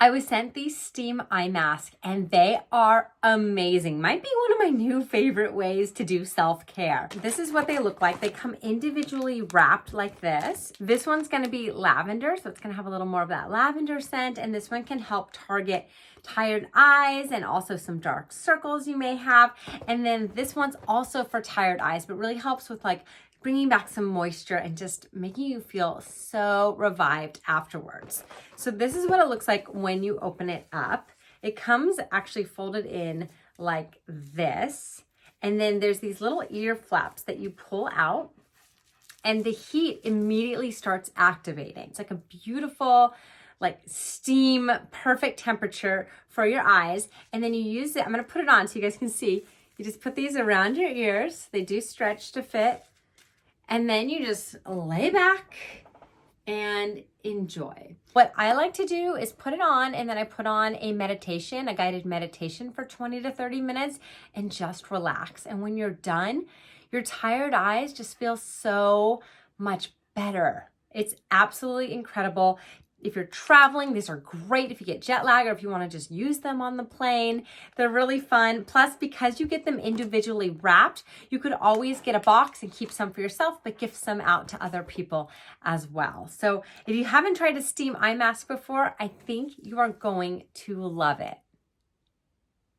I was sent these steam eye masks and they are amazing. Might be one of my new favorite ways to do self-care. This is what they look like. They come individually wrapped like this. This one's gonna be lavender, so it's gonna have a little more of that lavender scent, and this one can help target tired eyes and also some dark circles you may have. And then this one's also for tired eyes, but really helps with like bringing back some moisture and just making you feel so revived afterwards. So this is what it looks like when you open it up. It comes actually folded in like this. And then there's these little ear flaps that you pull out and the heat immediately starts activating. It's like a beautiful, like steam, perfect temperature for your eyes. And then you use it, I'm gonna put it on so you guys can see. You just put these around your ears. They do stretch to fit. And then you just lay back and enjoy. What I like to do is put it on and then I put on a meditation, a guided meditation for 20 to 30 minutes and just relax. And when you're done, your tired eyes just feel so much better. It's absolutely incredible. If you're traveling, these are great if you get jet lag or if you want to just use them on the plane. They're really fun. Plus, because you get them individually wrapped, you could always get a box and keep some for yourself, but gift some out to other people as well. So if you haven't tried a steam eye mask before, I think you are going to love it.